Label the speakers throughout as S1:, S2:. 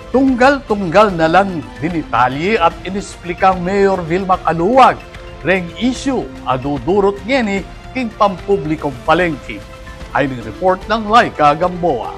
S1: Tunggal-tunggal na lang dinitalye at inisplikang Mayor Vilma Caluwag reng issue adudurot ngeni king pampublikong palengke. Ay ning report ng Laika Gamboa.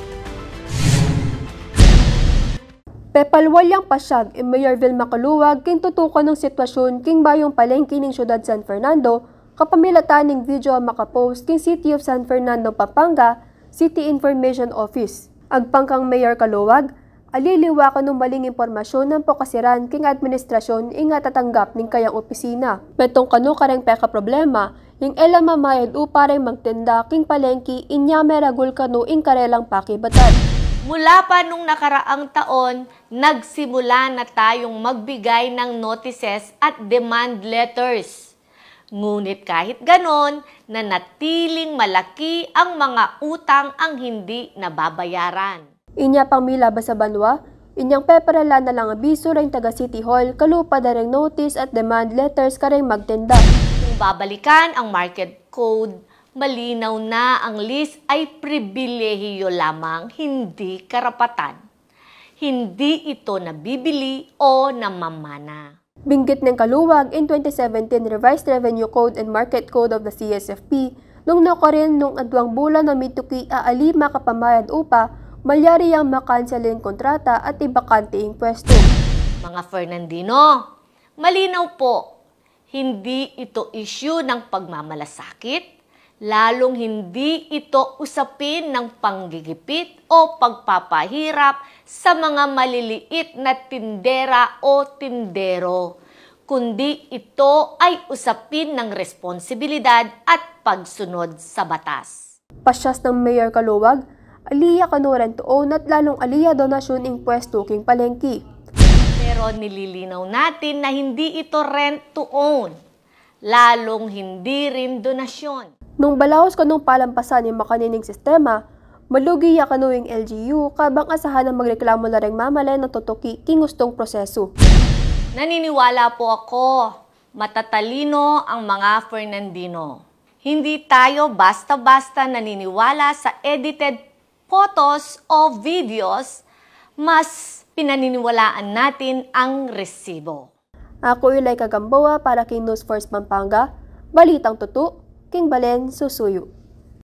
S2: Pepalwalyang pasyag e Mayor Vilma Caluwag king tutukan ng sitwasyon king bayong palengke ning Siyudad San Fernando kapamilatan ning video makapost king City of San Fernando, Pampanga, City Information Office. Agpangkang Mayor Caluwag, aliliwakan ng maling impormasyon ng pokasiran king administrasyon inga tatanggap ning kayang opisina. Betong kano kareng peka problema, yung ela mamayad upareng magtinda king palengke inya meragul kano ing karelang pakibatan.
S3: Mula pa nung nakaraang taon, nagsimula na tayong magbigay ng notices at demand letters. Ngunit kahit ganon, nanatiling malaki ang mga utang ang hindi nababayaran.
S2: Inya pang mila ba sa banwa, inyang peparala na lang abiso rin taga City Hall, kalupa na rin notice at demand letters kareng magtinda.
S3: Kung babalikan ang market code, malinaw na ang list ay pribilehiyo lamang, hindi karapatan. Hindi ito nabibili o namamana.
S2: Binggit ng Caluwag in 2017 Revised Revenue Code and Market Code of the CSFP, nung nakarin nung adwang bulan na mituki aalima kapamayad upa, malyari ang makanselin kontrata at ibakante ang pwesto.
S3: Mga Fernandino, malinaw po, hindi ito issue ng pagmamalasakit, lalong hindi ito usapin ng panggigipit o pagpapahirap sa mga maliliit na tindera o tindero, kundi ito ay usapin ng responsibilidad at pagsunod sa batas.
S2: Pasyas ng Mayor Caluwag, aliya kano rent-to-own at lalong aliya donasyon ing pwesto king palengke.
S3: Pero nililinaw natin na hindi ito rent-to-own, lalong hindi rin donasyon.
S2: Nung balahos kanong palampasan yung makanining sistema, malugi ya kanuing LGU kabang asahan ang magreklamo na ring mamalay na tutuki king gustong proseso.
S3: Naniniwala po ako, matatalino ang mga Fernandino. Hindi tayo basta-basta naniniwala sa edited photos o videos, mas pinaniniwalaan natin ang resibo.
S2: Ako Laika Gamboa para kay News First Pampanga, Balitang Tutu, King Balen Susuyo.